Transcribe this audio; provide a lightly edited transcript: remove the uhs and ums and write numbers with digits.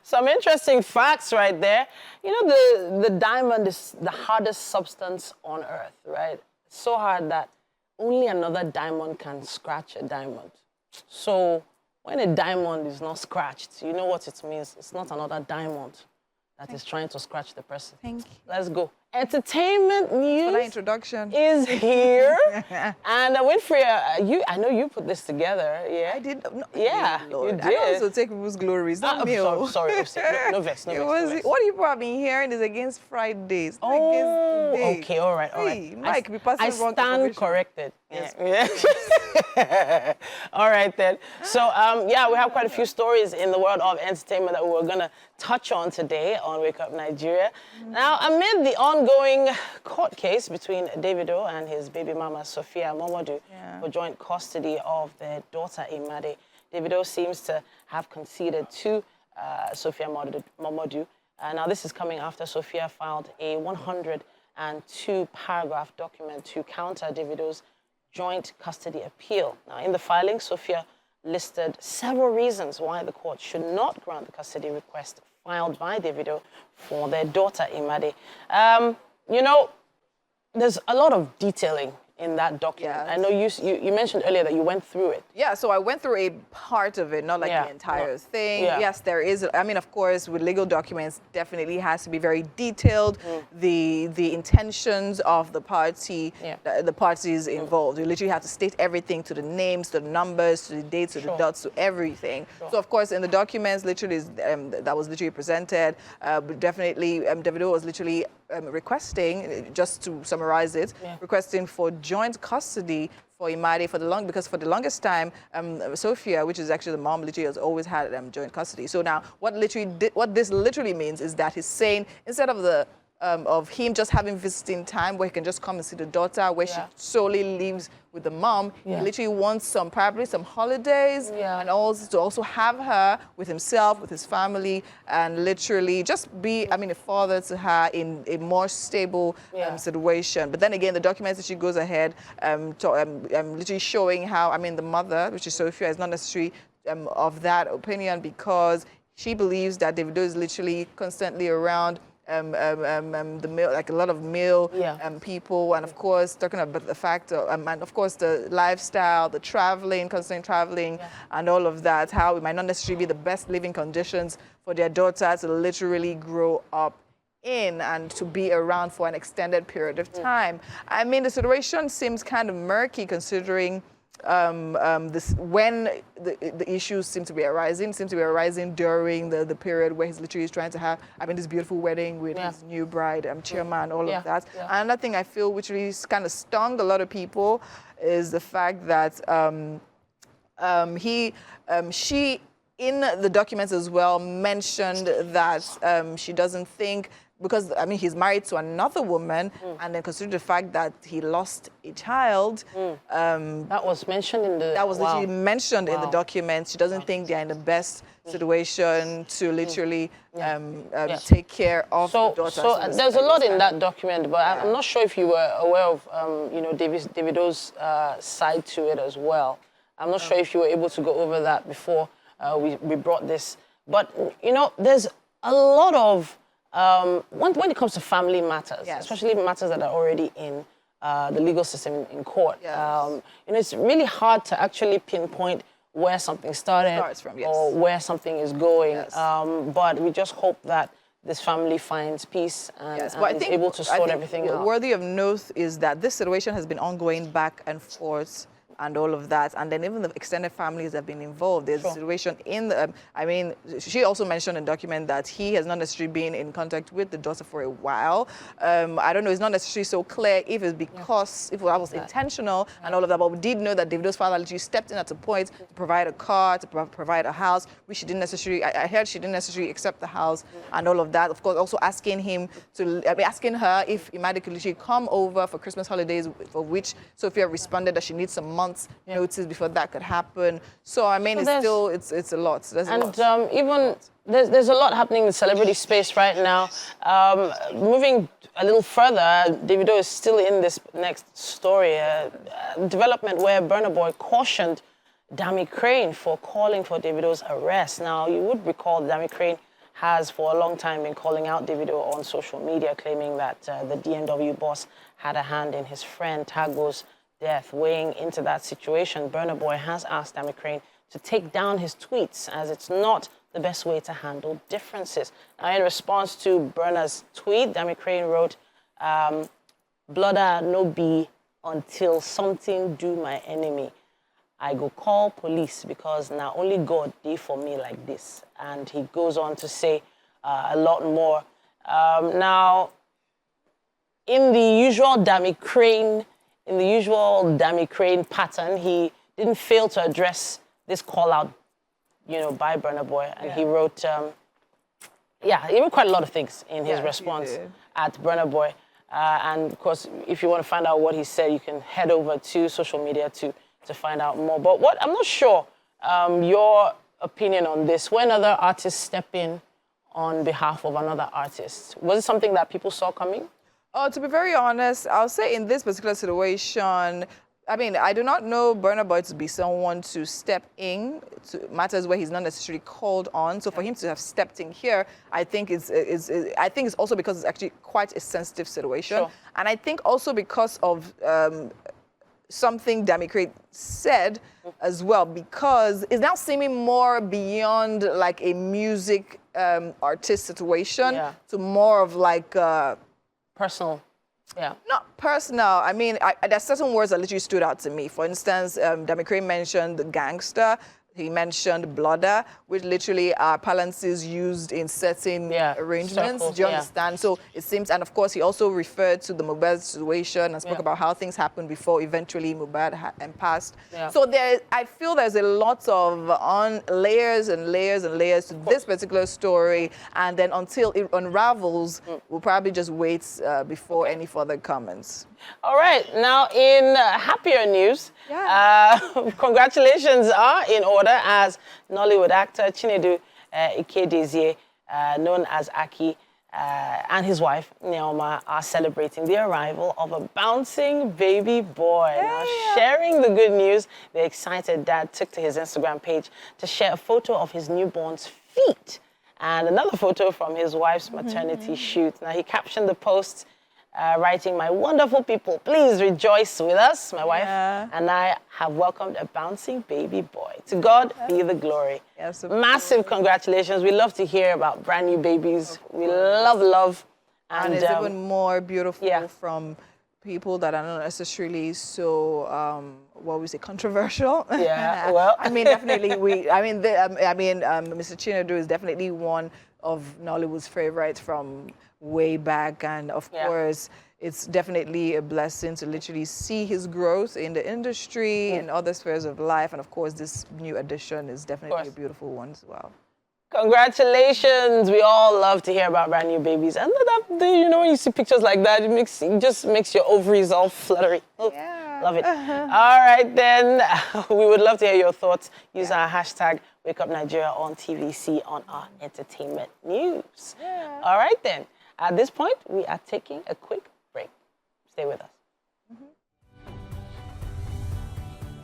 Some interesting facts right there. You know, the diamond is the hardest substance on earth, right? It's so hard that only another diamond can scratch a diamond. So when a diamond is not scratched, you know what it means. It's not another diamond that is trying to scratch the person. Thank you. Let's go. Entertainment news For that introduction. is here. And Winfrey, I know you put this together, yeah? I did. No, Yeah, Lord. you did. I don't also take people's glories, not me. Sorry. No vex, no vex. What people have been hearing is against Fridays. Not Oh, against today. okay, all right. Hey, Mike, be passing I wrong stand information. corrected. Yes. Yeah. All right, then. So, yeah, we have quite a few stories in the world of entertainment that we're going to touch on today on Wake Up Nigeria. Now, amid the ongoing court case between Davido and his baby mama, Sophia Momodu, for joint custody of their daughter, Imade, Davido seems to have conceded to Sophia Momodu. Now, this is coming after Sophia filed a 102-paragraph document to counter Davido's joint custody appeal. Now, in the filing, Sophia listed several reasons why the court should not grant the custody request filed by Davido for their daughter, Imade. You know, there's a lot of detailing in that document. Yes. I know you mentioned earlier that you went through it. Yeah, so I went through a part of it, not like the entire thing. Yeah. Yes, there is. I mean, of course, with legal documents, definitely has to be very detailed. The intentions of the party, the parties involved. You literally have to state everything to the names, to the numbers, to the dates, to the dots, to everything. So, of course, in the documents, literally, that was literally presented. But definitely, Davido was literally requesting, just to summarize it, requesting for joint custody for Imade because for the longest time, Sophia, which is actually the mom, literally has always had joint custody. So now, what this literally means is that he's saying instead of him just having visiting time where he can just come and see the daughter, where she solely lives with the mom, he literally wants probably some holidays, and also have her with himself, with his family, and literally just be, a father to her in a more stable situation. But then again, the documents that she goes ahead, literally showing how, the mother, which is Sophia, is not necessarily of that opinion because she believes that Davido is literally constantly around the male, like a lot of male people, and of course talking about the fact of, and of course the lifestyle, the traveling, constant traveling, and all of that, how it might not necessarily be the best living conditions for their daughter to literally grow up in and to be around for an extended period of time. The situation seems kind of murky considering when the issues seem to be arising during the period where he's literally trying to have, this beautiful wedding with his new bride, chairman, all of that. Another thing I feel which really kind of stung a lot of people is the fact that she, in the documents as well, mentioned that she doesn't think, because he's married to another woman, and then consider the fact that he lost a child. That was mentioned in the. That was literally mentioned in the document. She doesn't think they're in the best situation to literally take care of the daughter. So there's a lot in that document, but I'm not sure if you were aware of Davido's side to it as well. I'm not sure if you were able to go over that before we brought this. But there's a lot of when it comes to family matters, especially matters that are already in the legal system in court, it's really hard to actually pinpoint where something started or where something is going. But we just hope that this family finds peace and is able to sort everything out. Worthy of note is that this situation has been ongoing back and forth and all of that, and then even the extended families have been involved. There's a situation in the, she also mentioned in the document that he has not necessarily been in contact with the daughter for a while. I don't know, it's not necessarily so clear if it's because, if that was intentional and all of that, but we did know that Davido's father literally stepped in at a point to provide a car, to provide a house, which she didn't necessarily, I heard she didn't necessarily accept the house and all of that. Of course, also asking him to, asking her if Imade could literally come over for Christmas holidays, for which Sophia responded that she needs some months notice before that could happen. So it's a lot. Even there's a lot happening in the celebrity space right now. Moving a little further, Davido is still in this next story, development where Burna Boy cautioned Dammy Krane for calling for Davido's arrest. Now, you would recall Dammy Krane has for a long time been calling out Davido on social media, claiming that the DMW boss had a hand in his friend Tago's death. Weighing into that situation, Burna Boy has asked Dammy Krane to take down his tweets, as it's not the best way to handle differences. Now, in response to Burna's tweet, Dammy Krane wrote, "Blooda no be until something do my enemy. I go call police because now only God did for me like this." And he goes on to say a lot more. Now, in the usual Dammy Krane pattern, he didn't fail to address this call out, by Burna Boy, and he wrote, he wrote quite a lot of things in his response at Burna Boy. And of course, if you want to find out what he said, you can head over to social media to find out more. But I'm not sure your opinion on this. When other artists step in on behalf of another artist, was it something that people saw coming? To be very honest, I'll say in this particular situation, I mean, I do not know Burna Boy to be someone to step in to matters where he's not necessarily called on. So for him to have stepped in here, I think it's also because it's actually quite a sensitive situation. Sure. And I think also because of something Dammy Krane said as well, because it's now seeming more beyond like a music artist situation to more of like personal. Yeah. Not personal. I mean, there's certain words that literally stood out to me. For instance, Dammy Krane mentioned Gangster. He mentioned Blooda, which literally are parlances used in certain arrangements. Circle, do you understand? So it seems, and of course, he also referred to the Mohbad situation and spoke about how things happened before eventually Mohbad passed. Yeah. So I feel there's a lot of layers and layers and layers to this particular story. And then until it unravels, we'll probably just wait before any further comments. All right. Now, in happier news, congratulations are in order as Nollywood actor Chinedu Ikedezie, known as Aki, and his wife, Neoma, are celebrating the arrival of a bouncing baby boy. Now, sharing the good news, the excited dad took to his Instagram page to share a photo of his newborn's feet and another photo from his wife's maternity shoot. Now, he captioned the post, writing, "My wonderful people, please rejoice with us. My wife and I have welcomed a bouncing baby boy. To God be the glory." Yes, massive congratulations. We love to hear about brand new babies. We love. And it's even more beautiful from people that are not necessarily so, what we say, controversial. Yeah, well. I mean, definitely Mr. Chinedu is definitely one of Nollywood's favorites from way back, and of course it's definitely a blessing to literally see his growth in the industry and other spheres of life, and of course this new addition is definitely a beautiful one as well. Congratulations. We all love to hear about brand new babies, and when you see pictures like that, it just makes your ovaries all fluttery. Love it. All right, then. We would love to hear your thoughts. Use our hashtag WakeUpNigeria on TVC on our entertainment news. All right, then. At this point, we are taking a quick break. Stay with us.